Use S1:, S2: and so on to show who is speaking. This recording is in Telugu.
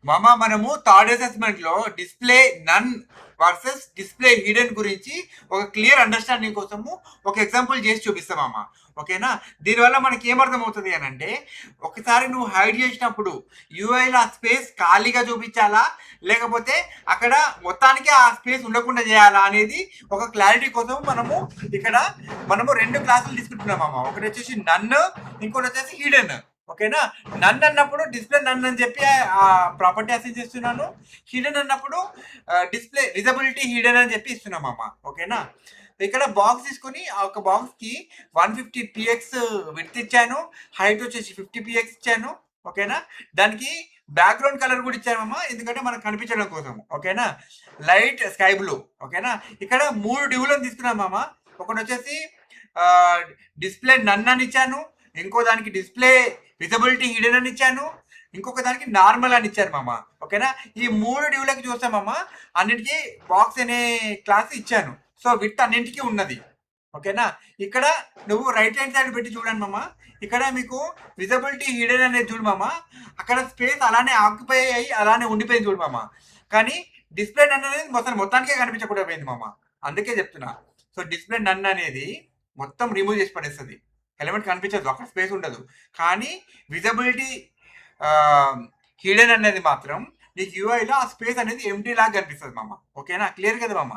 S1: మనము థర్డ్ అసెస్మెంట్ లో డిస్ప్లే నన్ వర్సెస్ డిస్ప్లే హిడెన్ గురించి ఒక క్లియర్ అండర్స్టాండింగ్ కోసము ఒక ఎగ్జాంపుల్ చేసి చూపిస్తాం అమ్మ. ఓకేనా? దీనివల్ల మనకి ఏమర్థం అవుతుంది అని అంటే, ఒకసారి నువ్వు హైడ్ చేసినప్పుడు యూఐలో ఆ స్పేస్ ఖాళీగా చూపించాలా, లేకపోతే అక్కడ మొత్తానికి ఆ స్పేస్ ఉండకుండా చేయాలా అనేది ఒక క్లారిటీ కోసం మనము రెండు క్లాసులు తీసుకుంటున్నాం అమ్మ. ఒకటి వచ్చేసి నన్ను, ఇంకోటి వచ్చేసి హిడెన్. ఓకేనా? నన్ అన్నప్పుడు డిస్ప్లే నన్ అని చెప్పి ఆ ప్రాపర్టీ అసైన్ చేస్తున్నాను. హిడెన్ అన్నప్పుడు డిస్ప్లే విజిబిలిటీ హిడెన్ అని చెప్పి ఇస్తున్నామమ్మా. ఓకేనా? ఇక్కడ బాక్స్ తీసుకొని ఆ ఒక బాక్స్ కి 150 px విడ్త్ ఇచ్చాను, హైట్ వచ్చేసి 50 px ఇచ్చాను. ఓకేనా? దానికి బ్యాక్గ్రౌండ్ కలర్ కూడా ఇచ్చామమ్మా, ఎందుకంటే మనకు కనిపించడం కోసం. ఓకేనా? Light sky blue. ఓకేనా? ఇక్కడ 3 డివ్లను తీసుకున్నామమ్మా. ఒకటి వచ్చేసి డిస్ప్లే నన్ అని ఇచ్చాను, ఇంకో దానికి డిస్ప్లే విజిబిలిటీ హిడెన్ అని ఇచ్చాను, ఇంకొక దానికి నార్మల్ అని ఇచ్చారు మామ. ఓకేనా? ఈ 3 డివ్లకి చూస్తామమ్మా, అన్నిటికీ బాక్స్ అనే క్లాస్ ఇచ్చాను. సో విత్ అన్నింటికి ఉన్నది. ఓకేనా? ఇక్కడ నువ్వు రైట్ హ్యాండ్ సైడ్ పెట్టి చూడండి మామ. ఇక్కడ మీకు విజిబిలిటీ హిడెన్ అనేది చూడు మామ, అక్కడ స్పేస్ అలానే ఆక్యుపై అయ్యి అలానే ఉండిపోయింది చూడు మామ. కానీ డిస్ప్లే నన్ అనేది మొత్తానికే కనిపించకుండా పోయింది మామ. అందుకే చెప్తున్నా. సో డిస్ప్లే నన్ అనేది మొత్తం రిమూవ్ చేసి పడేస్తుంది. ఎలిమెంట్ కనిపించదు, అక్కడ స్పేస్ ఉండదు. కానీ విజిబిలిటీ హిడెన్ అనేది మాత్రం నీకు యూఐలో ఆ స్పేస్ అనేది ఎంటీ లాగా కనిపిస్తుంది మామ. ఓకేనా? క్లియర్ కదా మామ?